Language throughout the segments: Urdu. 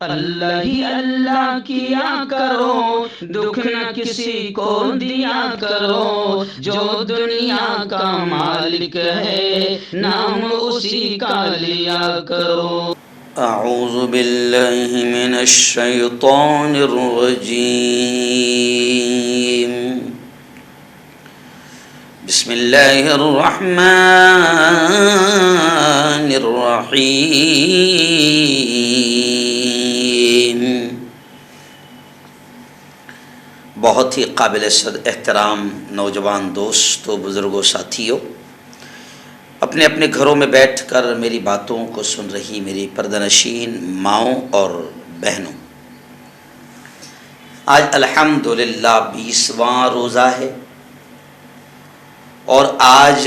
اللہ ہی اللہ کیا کرو، دکھ نہ کسی کو دیا کرو، جو دنیا کا مالک ہے نام اسی کا لیا کرو۔ اعوذ باللہ من الشیطان الرجیم، بسم اللہ الرحمن الرحیم۔ بہت ہی قابل احترام نوجوان دوستوں، بزرگوں، ساتھیوں، اپنے اپنے گھروں میں بیٹھ کر میری باتوں کو سن رہی میری پردہ نشین ماؤں اور بہنوں، آج الحمدللہ 20واں روزہ ہے، اور آج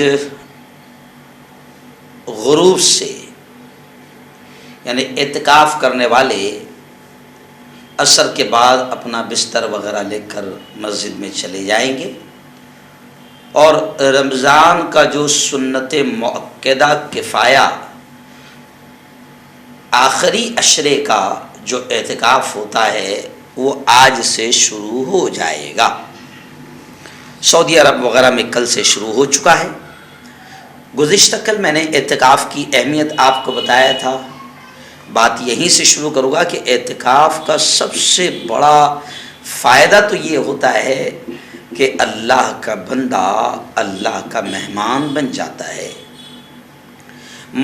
غروب سے یعنی اعتکاف کرنے والے عصر کے بعد اپنا بستر وغیرہ لے کر مسجد میں چلے جائیں گے، اور رمضان کا جو سنت مؤکدہ کفایہ آخری عشرے کا جو اعتکاف ہوتا ہے وہ آج سے شروع ہو جائے گا۔ سعودی عرب وغیرہ میں کل سے شروع ہو چکا ہے۔ گزشتہ کل میں نے اعتکاف کی اہمیت آپ کو بتایا تھا۔ بات یہیں سے شروع کروں گا کہ اعتکاف کا سب سے بڑا فائدہ تو یہ ہوتا ہے کہ اللہ کا بندہ اللہ کا مہمان بن جاتا ہے۔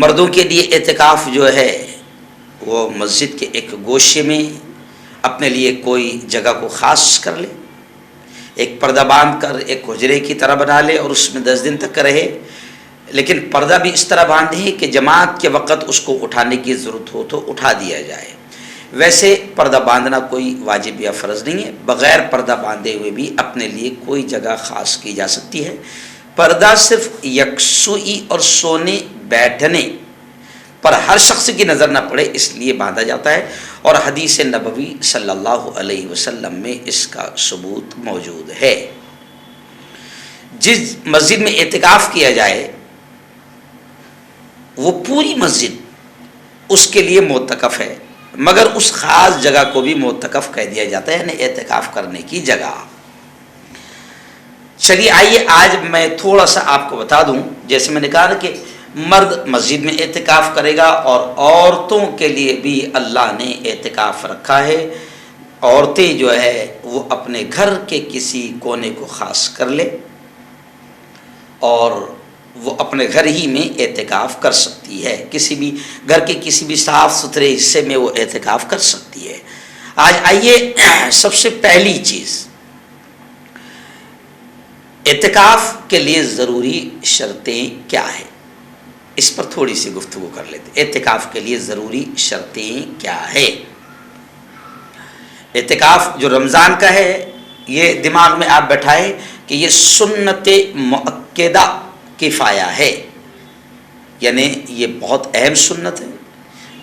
مردوں کے لیے اعتکاف جو ہے وہ مسجد کے ایک گوشے میں اپنے لیے کوئی جگہ کو خاص کر لے، ایک پردہ باندھ کر ایک حجرے کی طرح بنا لے اور اس میں 10 دن تک رہے، لیکن پردہ بھی اس طرح باندھے کہ جماعت کے وقت اس کو اٹھانے کی ضرورت ہو تو اٹھا دیا جائے۔ ویسے پردہ باندھنا کوئی واجب یا فرض نہیں ہے، بغیر پردہ باندھے ہوئے بھی اپنے لیے کوئی جگہ خاص کی جا سکتی ہے۔ پردہ صرف یکسوئی اور سونے بیٹھنے پر ہر شخص کی نظر نہ پڑے اس لیے باندھا جاتا ہے، اور حدیث نبوی صلی اللہ علیہ وسلم میں اس کا ثبوت موجود ہے۔ جس مسجد میں اعتکاف کیا جائے وہ پوری مسجد اس کے لیے معتکف ہے، مگر اس خاص جگہ کو بھی معتکف کہہ دیا جاتا ہے، یعنی اعتکاف کرنے کی جگہ۔ چلیے آئیے آج میں تھوڑا سا آپ کو بتا دوں، جیسے میں نے کہا کہ مرد مسجد میں اعتکاف کرے گا، اور عورتوں کے لیے بھی اللہ نے اعتکاف رکھا ہے۔ عورتیں جو ہے وہ اپنے گھر کے کسی کونے کو خاص کر لے اور وہ اپنے گھر ہی میں اعتکاف کر سکتی ہے، کسی بھی گھر کے کسی بھی صاف ستھرے حصے میں وہ اعتکاف کر سکتی ہے۔ آج آئیے سب سے پہلی چیز، اعتکاف کے لیے ضروری شرطیں کیا ہیں، اس پر تھوڑی سی گفتگو کر لیتے ہیں۔ اعتکاف کے لیے ضروری شرطیں کیا ہے؟ اعتکاف جو رمضان کا ہے یہ دماغ میں آپ بٹھائیں کہ یہ سنت مؤکدہ کفایہ ہے، یعنی یہ بہت اہم سنت ہے۔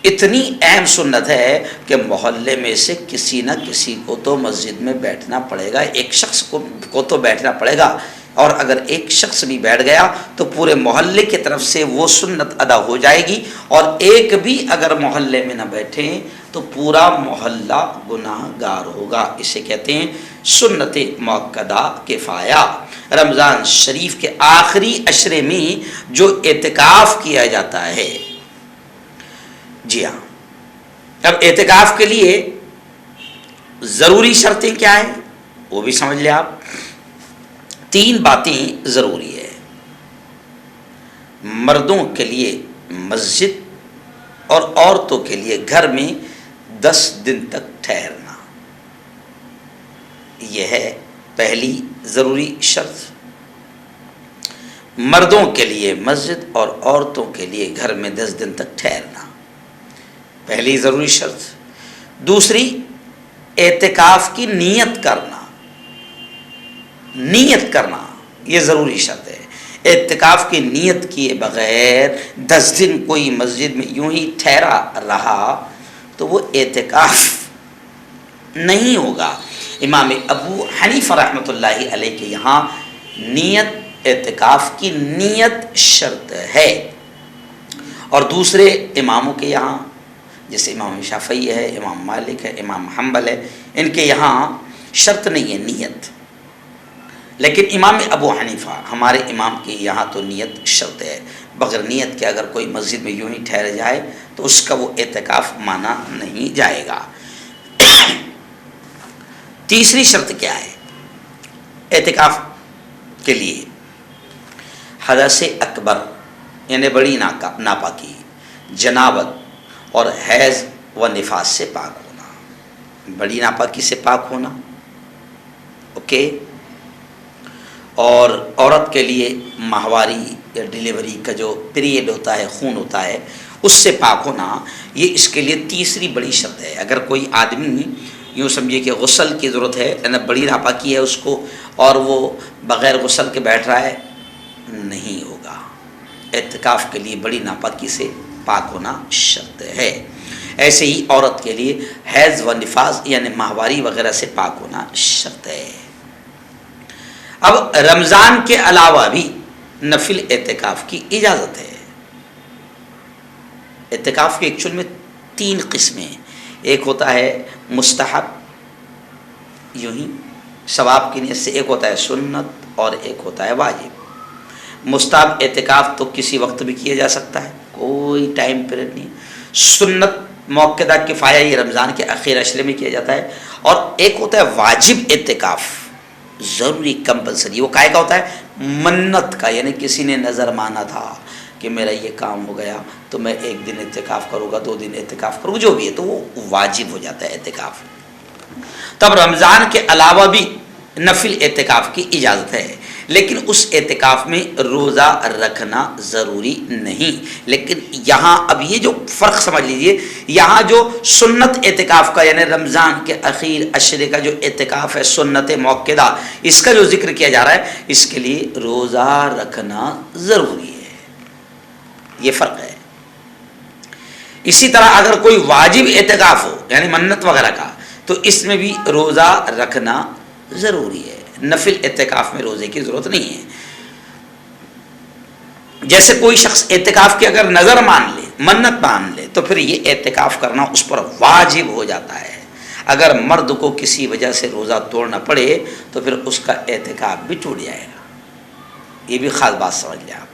اتنی اہم سنت ہے کہ محلے میں سے کسی نہ کسی کو تو مسجد میں بیٹھنا پڑے گا، ایک شخص کو تو بیٹھنا پڑے گا، اور اگر ایک شخص بھی بیٹھ گیا تو پورے محلے کی طرف سے وہ سنت ادا ہو جائے گی، اور ایک بھی اگر محلے میں نہ بیٹھے تو پورا محلہ گناہ گار ہوگا۔ اسے کہتے ہیں سنت مؤکدہ کفایہ۔ رمضان شریف کے آخری عشرے میں جو اعتکاف کیا جاتا ہے، جی ہاں، اب اعتکاف کے لیے ضروری شرطیں کیا ہیں وہ بھی سمجھ لیں آپ۔ 3 باتیں ضروری ہے۔ مردوں کے لیے مسجد اور عورتوں کے لیے گھر میں 10 دن تک ٹھہرنا، یہ ہے پہلی ضروری شرط۔ مردوں کے لیے مسجد اور عورتوں کے لیے گھر میں 10 دن تک ٹھہرنا، پہلی ضروری شرط۔ دوسری، اعتکاف کی نیت کرنا، نیت کرنا یہ ضروری شرط ہے۔ اعتکاف کی نیت کیے بغیر 10 دن کوئی مسجد میں یوں ہی ٹھہرا رہا تو وہ اعتکاف نہیں ہوگا۔ امام ابو حنیفہ رحمۃ اللہ علیہ کے یہاں نیت، اعتکاف کی نیت شرط ہے، اور دوسرے اماموں کے یہاں جیسے امام شافعی ہے، امام مالک ہے، امام حنبل ہے، ان کے یہاں شرط نہیں ہے نیت، لیکن امام ابو حنیفہ ہمارے امام کے یہاں تو نیت شرط ہے، بغیر نیت کے اگر کوئی مسجد میں یوں ہی ٹھہر جائے تو اس کا وہ اعتکاف مانا نہیں جائے گا۔ تیسری شرط کیا ہے اعتکاف کے لیے؟ حدث اکبر یعنی بڑی ناپاکی، جنابت اور حیض و نفاس سے پاک ہونا، بڑی ناپاکی سے پاک ہونا، اوکے، اور عورت کے لیے ماہواری یا ڈیلیوری کا جو پیریڈ ہوتا ہے، خون ہوتا ہے، اس سے پاک ہونا، یہ اس کے لیے تیسری بڑی شرط ہے۔ اگر کوئی آدمی یوں سمجھے کہ غسل کی ضرورت ہے، یعنی بڑی ناپاکی ہے اس کو، اور وہ بغیر غسل کے بیٹھ رہا ہے، نہیں ہوگا۔ اعتکاف کے لیے بڑی ناپاکی سے پاک ہونا شرط ہے۔ ایسے ہی عورت کے لیے حیض و نفاس یعنی ماہواری وغیرہ سے پاک ہونا شرط ہے۔ اب رمضان کے علاوہ بھی نفل اعتکاف کی اجازت ہے۔ اعتکاف کی ایکچوئل میں 3 قسمیں ہیں، ایک ہوتا ہے مستحب یوں ہی ثواب کی نیت سے، ایک ہوتا ہے سنت اور ایک ہوتا ہے واجب۔ مستحب اعتکاف تو کسی وقت بھی کیا جا سکتا ہے، کوئی ٹائم پیریڈ نہیں۔ سنت موقدہ کفایہ یہ رمضان کے اخیر عشرے میں کیا جاتا ہے، اور ایک ہوتا ہے واجب اعتکاف، ضروری کمپلسری۔ وہ کائے کا ہوتا ہے؟ منت کا، یعنی کسی نے نظر مانا تھا کہ میرا یہ کام ہو گیا تو میں 1 دن اعتکاف کروں گا، 2 دن اعتکاف کروں گا، جو بھی ہے، تو وہ واجب ہو جاتا ہے اعتکاف۔ تب رمضان کے علاوہ بھی نفل اعتکاف کی اجازت ہے، لیکن اس اعتکاف میں روزہ رکھنا ضروری نہیں۔ لیکن یہاں اب یہ جو فرق سمجھ لیجئے، یہاں جو سنت اعتکاف کا یعنی رمضان کے اخیر عشرے کا جو اعتکاف ہے سنت موقدہ، اس کا جو ذکر کیا جا رہا ہے، اس کے لیے روزہ رکھنا ضروری ہے، یہ فرق ہے۔ اسی طرح اگر کوئی واجب اعتکاف ہو یعنی منت وغیرہ کا، تو اس میں بھی روزہ رکھنا ضروری ہے۔ نفل اعتکاف میں روزے کی ضرورت نہیں ہے۔ جیسے کوئی شخص اعتکاف کی اگر نظر مان لے، منت مان لے، تو پھر یہ اعتکاف کرنا اس پر واجب ہو جاتا ہے۔ اگر مرد کو کسی وجہ سے روزہ توڑنا پڑے تو پھر اس کا اعتکاف بھی ٹوٹ جائے گا۔ یہ بھی خاص بات سمجھ لیں آپ،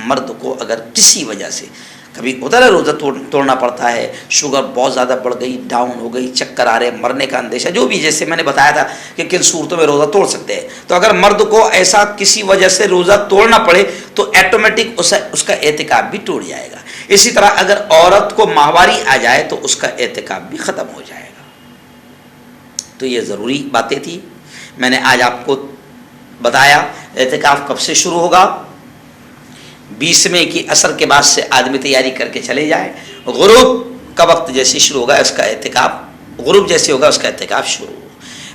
مرد کو اگر کسی وجہ سے، کبھی ہوتا ہے روزہ توڑنا پڑتا ہے، شوگر بہت زیادہ بڑھ گئی، ڈاؤن ہو گئی، چکر آ رہے، مرنے کا اندیشہ، جو بھی، جیسے میں نے بتایا تھا کہ کن صورتوں میں روزہ توڑ سکتے ہیں، تو اگر مرد کو ایسا کسی وجہ سے روزہ توڑنا پڑے تو ایٹومیٹک اس کا اعتکاف بھی ٹوٹ جائے گا۔ اسی طرح اگر عورت کو ماہواری آ جائے تو اس کا اعتکاف بھی ختم ہو جائے گا۔ تو یہ ضروری باتیں تھی، میں نے آج آپ کو بتایا اعتکاف کب سے شروع ہوگا۔ 20ویں کی عصر کے بعد سے آدمی تیاری کر کے چلے جائے، غروب کا وقت جیسے شروع ہوگا اس کا اعتکاف، غروب جیسے ہوگا اس کا اعتکاف شروع ہوگا۔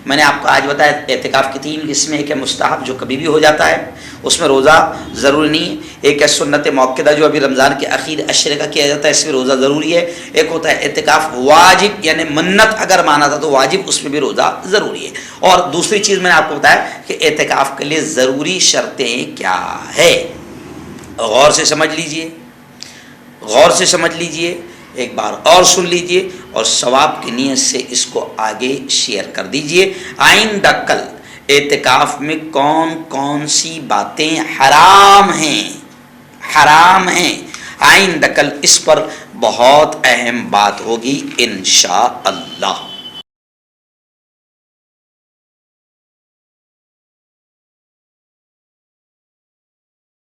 میں نے آپ کو آج بتایا اعتکاف کی 3 قسمیں، ایک ہے مستحب جو کبھی بھی ہو جاتا ہے، اس میں روزہ ضروری نہیں ہے، ایک ہے سنت موقدہ جو ابھی رمضان کے اخیر عشرے کا کیا جاتا ہے، اس میں روزہ ضروری ہے، ایک ہوتا ہے اعتکاف واجب یعنی منت اگر مانا تھا تو واجب، اس میں بھی روزہ ضروری ہے۔ اور دوسری چیز میں نے آپ کو بتایا کہ اعتکاف کے لیے ضروری شرطیں کیا ہے، غور سے سمجھ لیجئے، غور سے سمجھ لیجئے، ایک بار اور سن لیجئے، اور ثواب کی نیت سے اس کو آگے شیئر کر دیجئے۔ آئندہ کل اعتکاف میں کون کون سی باتیں حرام ہیں، آئندہ کل اس پر بہت اہم بات ہوگی انشاءاللہ۔